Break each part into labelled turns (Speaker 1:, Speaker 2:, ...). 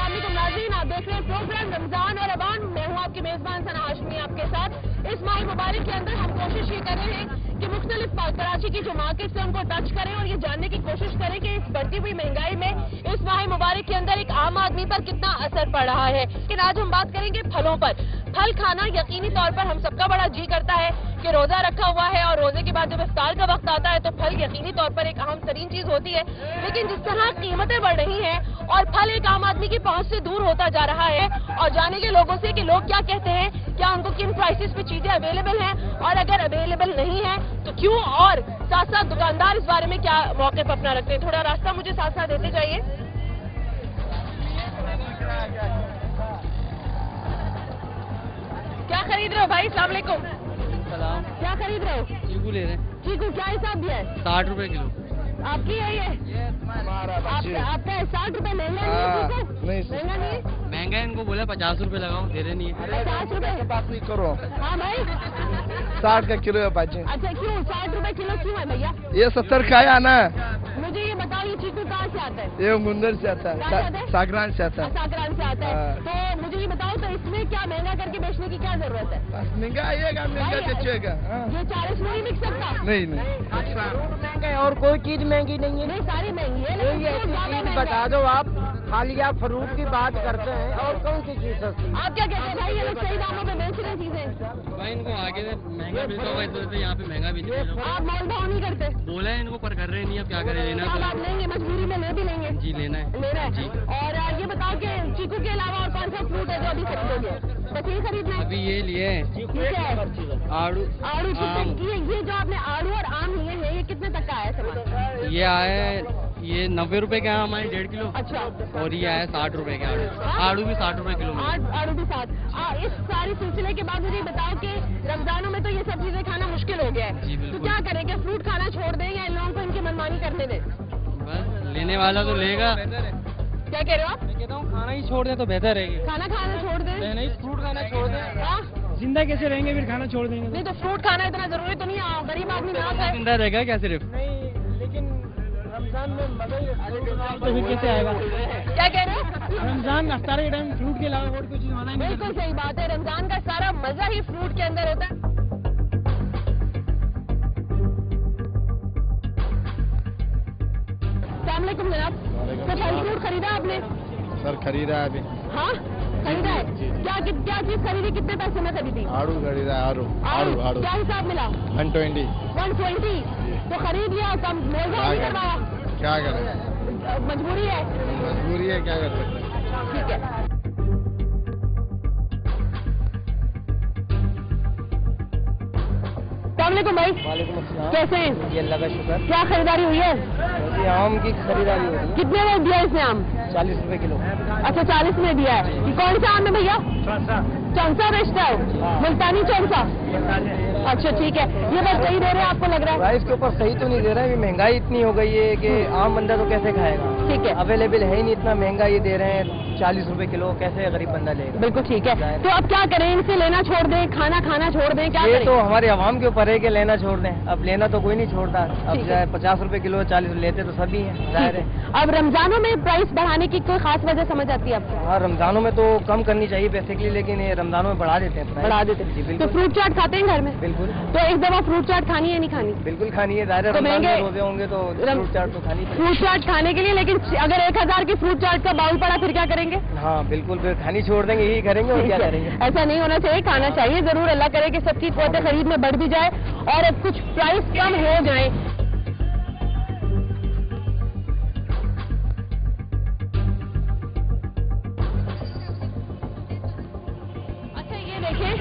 Speaker 1: अस्सलाम वालेकुम नाज़रीन, आप देख रहे हैं प्रोग्राम रमजान और अवान। मैं हूँ आपकी मेजबान सना हाशमी आपके साथ। इस माह मुबारक के अंदर हम कोशिश ये कर रहे हैं कि मुख्तलिफ कराची की जो मार्केट्स हैं उनको टच करें और ये जानने की कोशिश करें कि इस बढ़ती हुई महंगाई में इस माह मुबारक के अंदर एक आम आदमी पर कितना असर पड़ रहा है। लेकिन आज हम बात करेंगे फलों पर। फल खाना यकीनी तौर पर हम सबका बड़ा जी करता है कि रोजा रखा हुआ है और रोजे के बाद जब इफ्तार का वक्त आता है तो फल यकीनी तौर पर एक अहम तरीन चीज होती है। लेकिन जिस तरह कीमतें बढ़ रही हैं और फल एक आम आदमी की पहुंच से दूर होता जा रहा है, और जानेंगे लोगों से कि लोग क्या कहते हैं, क्या उनको किन प्राइसेस पे चीजें अवेलेबल हैं और अगर अवेलेबल नहीं है तो क्यों, और साथ साथ दुकानदार इस बारे में क्या मौके पर अपना रखते हैं। थोड़ा रास्ता मुझे साथ साथ देते जाइए। क्या खरीद रहे हो भाई? अस्सलाम वालेकुम।
Speaker 2: सलाम।
Speaker 1: क्या खरीद रहे हो?
Speaker 2: चीकू ले रहे हैं।
Speaker 1: चीकू क्या हिसाब दिया है?
Speaker 2: 60 रुपए किलो।
Speaker 1: आपकी है ये? आपका 60 रुपए महंगा नहीं है? महंगा नहीं है?
Speaker 2: महंगा है, इनको बोला 50 रुपए लगाओ, दे रहे नहीं है।
Speaker 1: 50 रुपए
Speaker 3: बात नहीं करो।
Speaker 1: हाँ भाई
Speaker 3: 60 का किलो है बाजी।
Speaker 1: अच्छा क्यों 60 रुपए किलो क्यों है भैया?
Speaker 3: ये 70 का है ना।
Speaker 1: मुझे ये बताओ ये चीकू कहाँ से आता है?
Speaker 3: ये मुंदर से आता
Speaker 1: कहाँ से आता
Speaker 3: है,
Speaker 1: है?
Speaker 3: सागरान से आता है।
Speaker 1: सागरान से आता है। तो मुझे ये बताओ तो इसमें क्या महंगा करके बेचने की क्या जरूरत है?
Speaker 3: बस महंगा आएगा, महंगा बेचेगा।
Speaker 1: ये 40 नहीं बिक सकता?
Speaker 3: नहीं नहीं,
Speaker 4: महंगा है और कोई चीज महंगी नहीं है।
Speaker 1: नहीं सारी महंगी है
Speaker 4: कोई
Speaker 1: लेकिन
Speaker 4: ऐसी
Speaker 1: फ्रूट ज्यादा
Speaker 4: चीज
Speaker 1: महंगा
Speaker 4: बता
Speaker 1: है।
Speaker 4: दो आप, खाली आप फ्रूट की बात करते हैं और कौन सी चीज सस्ती?
Speaker 1: आप क्या कहते हैं भाई, ये लोग सही दामों पे बेच रहे हैं चीजें?
Speaker 2: भाई इनको आगे से महंगा मिलता होगा, इस वजह से यहाँ पे महंगा भी नहीं है।
Speaker 1: आप मोल भाव नहीं करते?
Speaker 2: बोला है इनको पर कर रहे नहीं, अब क्या करें, लेना
Speaker 1: अब आप
Speaker 2: तो
Speaker 1: लेंगे, मजबूरी में ले भी लेंगे।
Speaker 2: जी लेना है।
Speaker 1: लेना है
Speaker 2: जी।
Speaker 1: और ये बताओ कि चीकू के अलावा और कौन सा फ्रूट है जो अभी खरीदोगे? बस ये खरीदना है?
Speaker 2: अभी ये लिए हैं
Speaker 1: ठीक है।
Speaker 2: आड़ू।
Speaker 1: आड़ू
Speaker 2: आम।
Speaker 1: कितने, ये जो आपने आड़ू और आम लिए हैं ये कितने तक का आया सामान?
Speaker 2: ये आए, ये 90 रुपए का है हमारे 1.5 किलो,
Speaker 1: अच्छा
Speaker 2: और ये आया 60 रुपए के आड़ू। आड़ू भी 60 रुपए किलो में।
Speaker 1: आड़ू भी 7। इस सारी सिलसिले के बाद मुझे बताओ कि रमजानों में तो ये सब चीजें खाना मुश्किल हो गया है,
Speaker 2: जी,
Speaker 1: तो
Speaker 2: बिल्कुल।
Speaker 1: क्या करेंगे? फ्रूट खाना छोड़ दें या इन लोगों को इनकी मनमानी करने दें?
Speaker 2: बस लेने वाला तो लेगा।
Speaker 1: क्या कह रहे हो आप?
Speaker 2: मैं कहता हूँ खाना ही छोड़ दे तो बेहतर रहेगी।
Speaker 1: खाना खाना छोड़ दें?
Speaker 2: नहीं, फ्रूट खाना छोड़ दे।
Speaker 1: हाँ?
Speaker 2: जिंदा कैसे रहेंगे फिर खाना छोड़ देंगे?
Speaker 1: नहीं तो फ्रूट खाना इतना जरूरी तो नहीं है, गरीब आदमी ना खाए।
Speaker 2: जिंदा रहेगा क्या सिर्फ?
Speaker 4: नहीं, लेकिन रमजान में मजा ही
Speaker 2: तो फिर कैसे आएगा?
Speaker 1: क्या कह रहे हो?
Speaker 2: रमजान अफ्तार के टाइम फ्रूट के अलावा और कोई चीज मजा ही नहीं।
Speaker 1: बिल्कुल सही बात है, रमजान का सारा मजा ही फ्रूट के अंदर होता है। अस्सलाम वालेकुम जनाब, तो फल फ्रूट खरीदा आपने?
Speaker 3: सर खरीदा है अभी।
Speaker 1: हाँ खरीदा है। क्या चीज खरीदी, कितने पैसे में खरीदी?
Speaker 3: आड़ू खरीदा है, आड़ू
Speaker 1: क्या हिसाब मिला?
Speaker 3: 120।
Speaker 1: 120 तो खरीद लिया, कम मोल भाव नहीं करवाया?
Speaker 3: क्या करें,
Speaker 1: मजबूरी है।
Speaker 3: मजबूरी है, क्या कर सकते हैं।
Speaker 1: ठीक है। अस्सलाम वालेकुम भाई,
Speaker 4: वालेकुम अस्सलाम।
Speaker 1: कैसे हैं?
Speaker 4: ये अल्लाह का शुक्र।
Speaker 1: क्या खरीदारी हुई है?
Speaker 4: ये आम की खरीदारी हो रही है।
Speaker 1: कितने में दिया इसने आम?
Speaker 4: 40 रुपए किलो।
Speaker 1: अच्छा 40 में दिया है। ये कौन सा आम है भैया? चौंसा बेचता है, मुल्तानी चौंसा। अच्छा ठीक है, ये बस सही दे रहे हैं आपको लग रहा है?
Speaker 4: प्राइस के ऊपर सही तो नहीं दे रहा है, महंगाई इतनी हो गई है कि आम बंदा तो कैसे खाएगा।
Speaker 1: ठीक है,
Speaker 4: अवेलेबल है ही नहीं, इतना महंगा ये दे रहे हैं 40 रुपए किलो, कैसे गरीब बंदा लेगा।
Speaker 1: बिल्कुल ठीक है। तो अब क्या करें, इनसे लेना छोड़ दें, खाना छोड़ दें, क्या
Speaker 4: ये
Speaker 1: करें?
Speaker 4: तो हमारे अवाम के ऊपर है कि लेना छोड़ दें। अब लेना तो कोई नहीं छोड़ता। अब
Speaker 1: ठीक है।
Speaker 4: 50 रुपए किलो 40 लेते तो सभी हैं, जाहिर है।
Speaker 1: अब रमजानों में प्राइस बढ़ाने की कोई खास वजह समझ आती है आपको?
Speaker 4: हाँ, रमजानों में तो कम करनी चाहिए बेसिकली, लेकिन ये रमजानों में बढ़ा देते हैं price।
Speaker 1: बढ़ा देते
Speaker 4: जी
Speaker 1: हैं। तो
Speaker 4: बिल्कुल।
Speaker 1: फ्रूट चाट खाते हैं घर में?
Speaker 4: बिल्कुल
Speaker 1: तो एक दफा फ्रूट चाट खानी है नहीं खानी?
Speaker 4: बिल्कुल खानी है, जाहिर है
Speaker 1: तो
Speaker 4: रमजान में
Speaker 1: महंगे-
Speaker 4: रोजे होंगे तो फ्रूट चाट तो खानी पड़ेगी।
Speaker 1: फ्रूट चाट खाने के लिए, लेकिन अगर 1000 की फ्रूट चाट का बाउल पड़ा फिर क्या करेंगे?
Speaker 4: हाँ बिल्कुल, फिर खानी छोड़ देंगे, यही करेंगे और क्या करेंगे।
Speaker 1: ऐसा नहीं होना चाहिए, खाना चाहिए जरूर। अल्लाह करे कि सबकी क़ुव्वत खरीद में बढ़ भी जाए और अब कुछ प्राइस कम हो जाए। अच्छा ये देखें,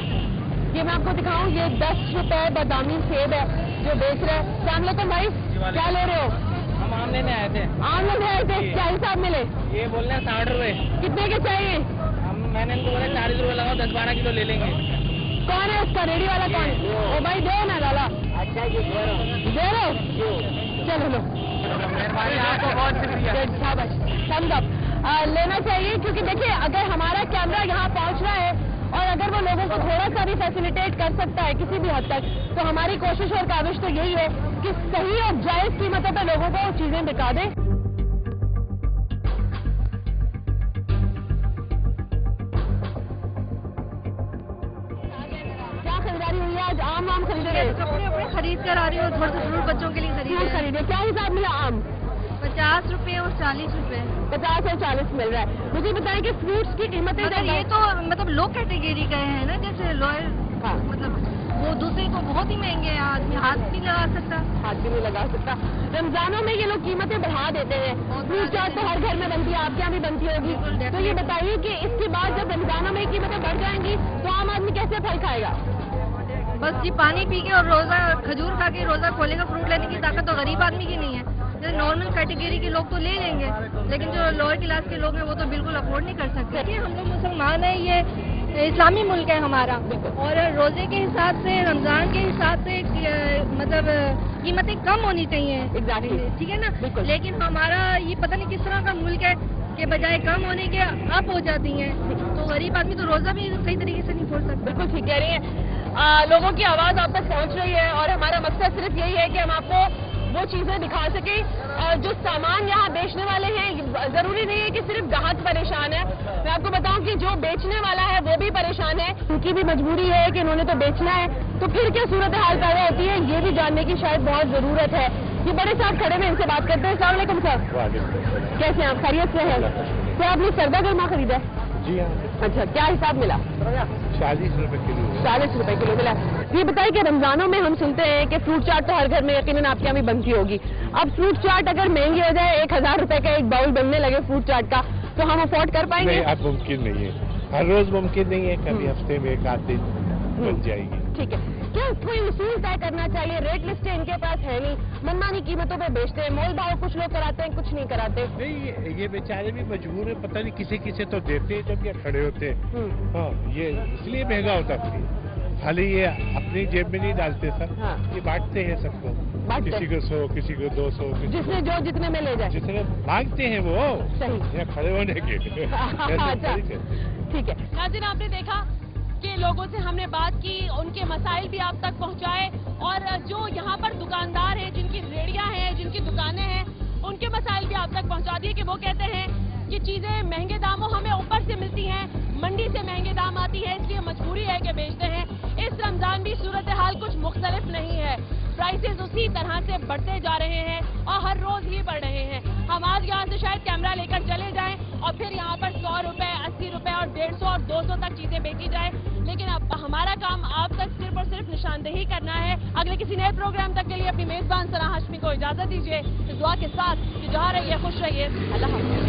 Speaker 1: ये मैं आपको दिखाऊं, ये 10 रुपए बादामी सेब है जो बेच रहे हैं। अस्सलाम वालेकुम भाई, क्या ले रहे हो?
Speaker 4: हम आम लेने आए थे।
Speaker 1: आम लेने आए थे, क्या हिसाब मिले?
Speaker 4: ये बोल रहे हैं 60 रुपए।
Speaker 1: कितने के चाहिए?
Speaker 4: मैंने इनको बोला 40 रुपए लगाओ, 10-12 किलो ले लेंगे।
Speaker 1: कौन है उसका रेडी वाला कौन? ओ भाई दो ना लाला।
Speaker 4: अच्छा जी,
Speaker 1: दे रहे हो? चलो लो।
Speaker 4: आपको बहुत शुक्रिया।
Speaker 1: शाबाश, thumbs up। लेना चाहिए क्योंकि देखिए अगर हमारा कैमरा यहाँ पहुँच रहा है और अगर वो लोगों को थोड़ा सा भी फैसिलिटेट कर सकता है किसी भी हद तक, तो हमारी कोशिश और काविश तो यही है कि सही और जायज कीमतों पर लोगों को चीजें बिका दें। कुछ आम वाम खरीदे गए?
Speaker 5: कपड़े वपड़े खरीद कर आ रही हूँ, थोड़ा सा फ्रूट बच्चों के लिए
Speaker 1: फ्रूट खरीदे, क्या हिसाब मिला आम?
Speaker 5: 50 रुपए और 40 रुपए।
Speaker 1: 50 और 40 मिल रहा है। मुझे बताएं कि फ्रूट्स की कीमतें
Speaker 5: मगर ये तो मतलब लो कैटेगरी गए हैं ना, जैसे लोअर,
Speaker 1: हाँ।
Speaker 5: मतलब वो दूसरे तो बहुत ही महंगे हैं, आदमी हाथ नहीं लगा सकता।
Speaker 1: हाथ भी नहीं लगा सकता। रमजानों में ये लोग कीमतें बढ़ा देते हैं। फ्रूट चाट तो हर घर में बनती है, आपके यहाँ भी बनती होगी। तो ये बताइए कि इसके बाद जब रमजानों में कीमतें बढ़ जाएंगी तो आम आदमी कैसे फल खाएगा?
Speaker 5: बस जी पानी पी के और रोजा खजूर खा के रोजा खोलेगा। फ्रूट लेने की ताकत तो गरीब आदमी की नहीं है। जैसे नॉर्मल कैटेगरी के लोग तो ले लेंगे, लेकिन जो लोअर क्लास के लोग हैं वो तो बिल्कुल अफोर्ड नहीं कर सकते। देखिए हम लोग मुसलमान हैं, ये इस्लामी मुल्क है हमारा, और रोजे के हिसाब से, रमजान के हिसाब से मतलब कीमतें कम होनी चाहिए।
Speaker 1: Exactly.
Speaker 5: ठीक है ना, लेकिन हमारा ये पता नहीं किस तरह का मुल्क है के बजाय कम होने के अप हो जाती हैं, तो गरीब आदमी तो रोजा भी सही तरीके से नहीं खोल सकता।
Speaker 1: बिल्कुल ठीक कह रही हैं। लोगों की आवाज आप तक पहुंच रही है और हमारा मकसद सिर्फ यही है कि हम आपको वो चीजें दिखा सके। जो सामान यहाँ बेचने वाले हैं, जरूरी नहीं है कि सिर्फ ग्राहक परेशान है। मैं आपको बताऊं कि जो बेचने वाला है वो भी परेशान है, उनकी भी मजबूरी है कि उन्होंने तो बेचना है। तो फिर क्या सूरत हाल पैदा होती है, ये भी जानने की शायद बहुत जरूरत है। ये बड़े साहब खड़े में, इनसे बात करते हैं। अस्सलाम वालेकुम सर, कैसे हैं आप? खैरियत से हैं? सर आपने सरदा गर्मा खरीदा है?
Speaker 3: जी हाँ।
Speaker 1: अच्छा, क्या हिसाब मिला?
Speaker 3: 40 रुपए किलो।
Speaker 1: 40 रुपए किलो मिला। ये बताइए कि रमजानों में हम सुनते हैं कि फ्रूट चाट तो हर घर में यकीनन आपके यहाँ भी बनती होगी। अब फ्रूट चाट अगर महंगी हो जाए, 1000 रुपए का एक बाउल बनने लगे फ्रूट चाट का, तो हम अफोर्ड कर पाएंगे?
Speaker 3: नहीं, अब मुमकिन नहीं है, हर रोज मुमकिन नहीं है, कभी हफ्ते में एक आध दिन बन जाएगी।
Speaker 1: ठीक है, क्या कोई उसूल तय करना चाहिए? रेट लिस्टें इनके पास है नहीं, मनमानी कीमतों पे बेचते हैं, मोल भाव कुछ लोग कराते हैं, कुछ नहीं कराते।
Speaker 3: नहीं, ये बेचारे भी मजबूर है, पता नहीं किसी किसी तो देते हैं जब ये खड़े होते हैं। हाँ, ये इसलिए महंगा होता है, खाली ये अपनी जेब में नहीं डालते सर।
Speaker 1: हाँ।
Speaker 3: ये बांटते हैं सबको,
Speaker 1: बांटते
Speaker 3: किसी को 100, किसी को 200,
Speaker 1: जिसने जो जितने में ले जाए।
Speaker 3: जितने मांगते हैं वो
Speaker 1: सही।
Speaker 3: यहाँ खड़े होने के।
Speaker 1: अच्छा, ठीक है। नाज़रीन, आपने देखा कि लोगों से हमने बात की, उनके मसाइल भी आप तक पहुंचाए, और जो यहाँ पर दुकानदार हैं, जिनकी रेहड़ियां हैं, जिनकी दुकानें हैं, उनके मसाइल भी आप तक पहुंचा दिए कि वो कहते हैं कि चीजें महंगे दामों हमें ऊपर से मिलती हैं, मंडी से महंगे दाम आती है, इसलिए मजबूरी है कि बेचते हैं। इस रमजान भी सूरत हाल कुछ मुख्तलिफ नहीं है, प्राइसेस उसी तरह से बढ़ते जा रहे हैं और हर रोज ही बढ़ रहे हैं। हम आज यहाँ से शायद कैमरा लेकर चले जाएं और फिर यहाँ पर 100 रुपए, 80 रुपए और 150 और 200 तक चीजें बेची जाए, लेकिन अब हमारा काम आप तक सिर्फ और सिर्फ निशानदेही करना है। अगले किसी नए प्रोग्राम तक के लिए अपनी मेजबान सना हाशमी को इजाजत दीजिए, दुआ के साथ कि जहाँ रहिए खुश रहिए। अल्लाह हाफ़िज़।